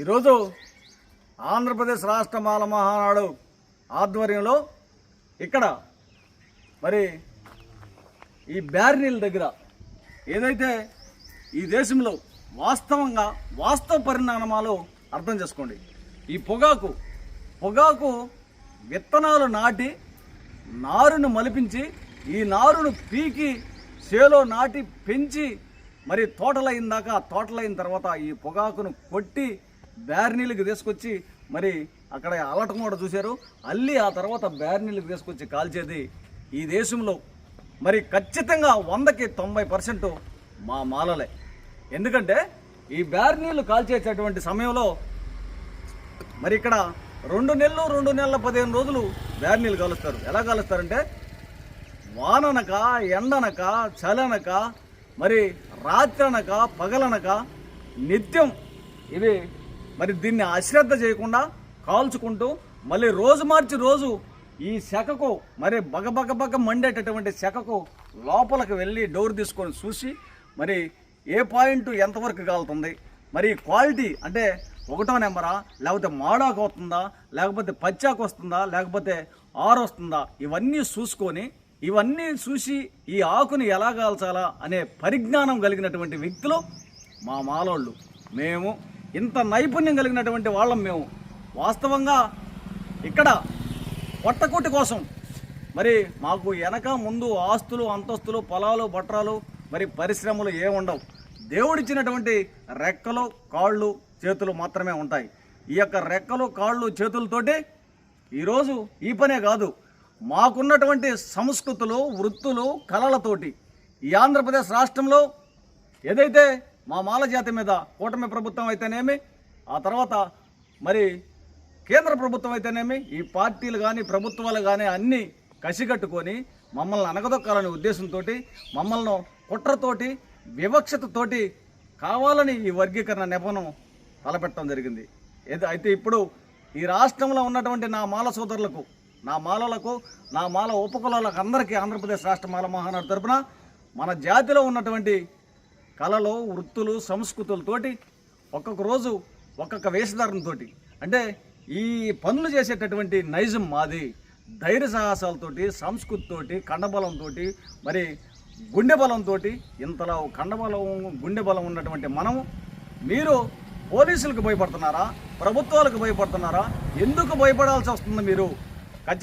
ఈరోజు ఆంధ్రప్రదేశ్ రాష్ట్ర మాల మహానాడు ఆధ్వర్యంలో ఇక్కడ మరి ఈ బ్యారినీల దగ్గర ఏదైతే ఈ దేశంలో వాస్తవ పరిణామాలు అర్థం చేసుకోండి. ఈ పొగాకు విత్తనాలు నాటి నారును మలిపించి ఈ నారును పీకి చేలో నాటి పెంచి మరి తోటలైన తర్వాత ఈ పొగాకును కొట్టి బ్యారినీలకు తీసుకొచ్చి మరి అక్కడ అల్లటం కూడా చూశారు. అల్లి ఆ తర్వాత బ్యారినీలకు తీసుకొచ్చి కాల్చేది ఈ దేశంలో మరి ఖచ్చితంగా 100కి 90% మా మాలలే. ఎందుకంటే ఈ బ్యారినీలు కాల్చేసేటువంటి సమయంలో మరి ఇక్కడ 2 నెలల 15 రోజులు బ్యారినీలు కాలుస్తారు. ఎలా కాలుస్తారంటే వాననక ఎండనక చలనక మరి రాత్రనక పగలనక నిత్యం ఇవి మరి దీన్ని అశ్రద్ధ చేయకుండా కాల్చుకుంటూ మళ్ళీ రోజు మార్చి రోజు ఈ శాఖకు మరి బగ మండేటటువంటి శాఖకు లోపలికి వెళ్ళి డోర్ తీసుకొని చూసి మరి ఏ పాయింట్ ఎంతవరకు కాలుతుంది, మరి క్వాలిటీ అంటే 1వ నెంబరా లేకపోతే మాడాకు వస్తుందా లేకపోతే పచ్చాకు వస్తుందా లేకపోతే ఆరు వస్తుందా, ఇవన్నీ చూసి ఈ ఆకుని ఎలా కాల్చాలా అనే పరిజ్ఞానం కలిగినటువంటి వ్యక్తులు మా మాలోళ్ళు. మేము ఇంత నైపుణ్యం కలిగినటువంటి వాళ్ళం. మేము వాస్తవంగా ఇక్కడ పొట్టకూటి కోసం మరి మాకు వెనక ముందు ఆస్తులు అంతస్తులు పొలాలు బట్రాలు మరి పరిశ్రమలు ఏముండవు. దేవుడిచ్చినటువంటి రెక్కలు కాళ్ళు చేతులు మాత్రమే ఉంటాయి. ఈ యొక్క రెక్కలు కాళ్ళు చేతులతోటి ఈరోజు ఈ పనే కాదు, మాకున్నటువంటి సంస్కృతులు వృత్తులు కళలతోటి ఈ ఆంధ్రప్రదేశ్ రాష్ట్రంలో ఏదైతే మా మాల జాతి మీద కూటమి ప్రభుత్వం అయితేనేమి, ఆ తర్వాత మరి కేంద్ర ప్రభుత్వం అయితేనేమి, ఈ పార్టీలు కానీ ప్రభుత్వాలు కానీ అన్నీ కసిగట్టుకొని మమ్మల్ని అనగదొక్కాలనే ఉద్దేశంతో మమ్మల్ని కుట్రతోటి వివక్షతతోటి కావాలని ఈ వర్గీకరణ నెపను తలపెట్టడం జరిగింది. అయితే ఇప్పుడు ఈ రాష్ట్రంలో ఉన్నటువంటి నా మాల సోదరులకు, నా మాలలకు, నా మాల ఉపకులాలకు అందరికీ ఆంధ్రప్రదేశ్ రాష్ట్ర మాల మహానాడు తరపున మన జాతిలో ఉన్నటువంటి కళలు వృత్తులు సంస్కృతులతోటి ఒక్కొక్క రోజు ఒక్కొక్క వేషధారణతో అంటే ఈ పనులు చేసేటటువంటి నైజం మాది. ధైర్య సాహసాలతోటి సంస్కృతితోటి కండబలంతో మరి గుండె బలంతో ఇంతలా కండబలం గుండె బలం ఉన్నటువంటి మనము మీరు పోలీసులకు భయపడుతున్నారా, ప్రభుత్వాలకు భయపడుతున్నారా, ఎందుకు భయపడాల్సి వస్తుంది? మీరు